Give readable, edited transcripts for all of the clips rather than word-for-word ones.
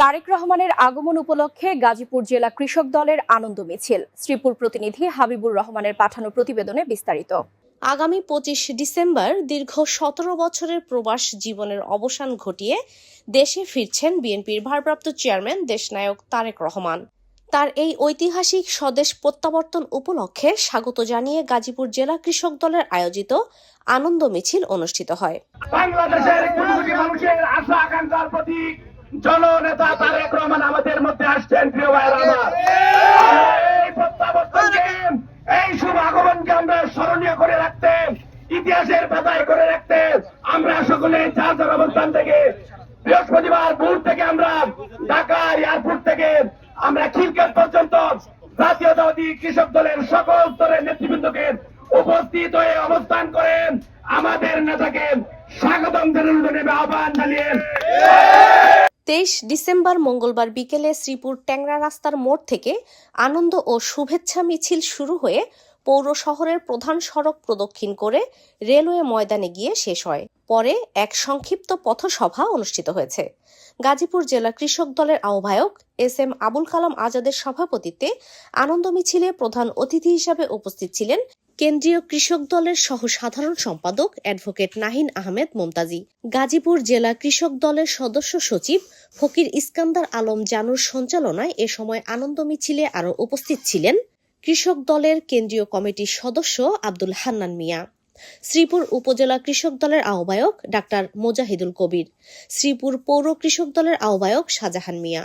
তারেক রহমানের আগমন উপলক্ষে গাজীপুর জেলা কৃষক দলের আনন্দ মিছিল। শ্রীপুর প্রতিনিধি হাবিবুর রহমানের পাঠানো প্রতিবেদনে বিস্তারিত। আগামী ২৫ ডিসেম্বর দীর্ঘ ১৭ বছরের প্রবাস জীবনের অবসান ঘটিয়ে দেশে ফিরছেন বিএনপির ভারপ্রাপ্ত চেয়ারম্যান দেশনায়ক তারেক রহমান। তার এই ঐতিহাসিক স্বদেশ প্রত্যাবর্তন উপলক্ষে স্বাগত জানিয়ে গাজীপুর জেলা কৃষক দলের আয়োজিত আনন্দ মিছিল অনুষ্ঠিত হয়। বাংলাদেশের কোটি কোটি মানুষের আশা আকাঙ্ক্ষার প্রতীক জননেতা তারেক রহমান আমাদের মধ্যে আসছেন। প্রিয় ভাইরা আমার, এই প্রত্যাবর্তনকে, এই শুভ আগমনকে আমরা স্মরণীয় করে রাখতে, ইতিহাসের পাতায় করে রাখতে আমরা সকলে যার যার অবস্থান থেকে বৃহস্পতিবার ভোর থেকে আমরা ঢাকা এয়ারপোর্ট থেকে আমরা খিলক্ষেত পর্যন্ত জাতীয়তাবাদী কৃষক দলের সকল স্তরের নেতৃবৃন্দকে উপস্থিত হয়ে অবস্থান করেন আমাদের নেতাকে স্বাগতম জানানোর আহ্বান জানিয়ে ২৩ ডিসেম্বর মঙ্গলবার বিকেলে শ্রীপুর ট্যাংরা রাস্তার মোড় থেকে আনন্দ ও শুভেচ্ছা মিছিল শুরু হয়ে পৌর শহরের প্রধান সড়ক প্রদক্ষিণ করে রেলওয়ে ময়দানে গিয়ে শেষ হয়। পরে এক সংক্ষিপ্ত পথসভা অনুষ্ঠিত হয়েছে। গাজীপুর জেলা কৃষক দলের আহ্বায়ক এস.এম. আবুল কালাম আজাদের সভাপতিত্বে আনন্দ মিছিলে প্রধান অতিথি হিসাবে উপস্থিত ছিলেন কেন্দ্রীয় কৃষক দলের সহ সাধারণ সম্পাদক অ্যাডভোকেট নাহিন আহমেদ মমতাজি। গাজীপুর জেলা কৃষক দলের সদস্য সচিব ফকির ইস্কান্দার আলম জানুর সঞ্চালনায় এ সময় আনন্দ মিছিলে আরও উপস্থিত ছিলেন কৃষক দলের কেন্দ্রীয় কমিটির সদস্য আব্দুল হান্নান মিয়া, শ্রীপুর উপজেলা কৃষক দলের আহ্বায়ক ডাক্তার মোজাহিদুল কবির, শ্রীপুর পৌর কৃষক দলের আহ্বায়ক শাহজাহান মিয়া,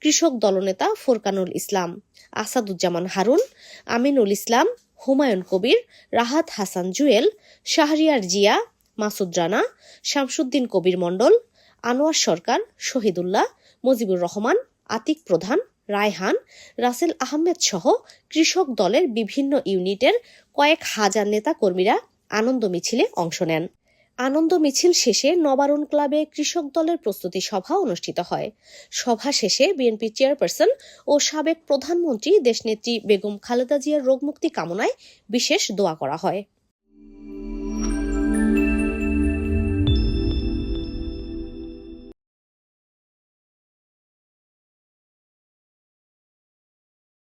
কৃষক দলনেতা ফোরকানুল ইসলাম, আসাদুজ্জামান হারুন, আমিনুল ইসলাম, হুমায়ুন কবির, রাহাত হাসান জুয়েল, শাহরিয়ার জিয়া, মাসুদ রানা, শামসুদ্দিন কবির মণ্ডল, আনোয়ার সরকার, শহীদুল্লাহ, মুজিবুর রহমান, আতিক প্রধান, রায়হান, রাসেল আহমেদ সহ কৃষক দলের বিভিন্ন ইউনিটের কয়েক হাজার নেতা কর্মীরা আনন্দ মিছিলে অংশ নেন। আনন্দ মিছিল শেষে নবারুণ ক্লাবে কৃষক দলের প্রস্তুতি সভা অনুষ্ঠিত হয়। সভা শেষে বিএনপি চেয়ারপারসন ও সাবেক প্রধানমন্ত্রী দেশনেত্রী বেগম খালেদা জিয়ার রোগমুক্তি কামনায় বিশেষ দোয়া করা হয়।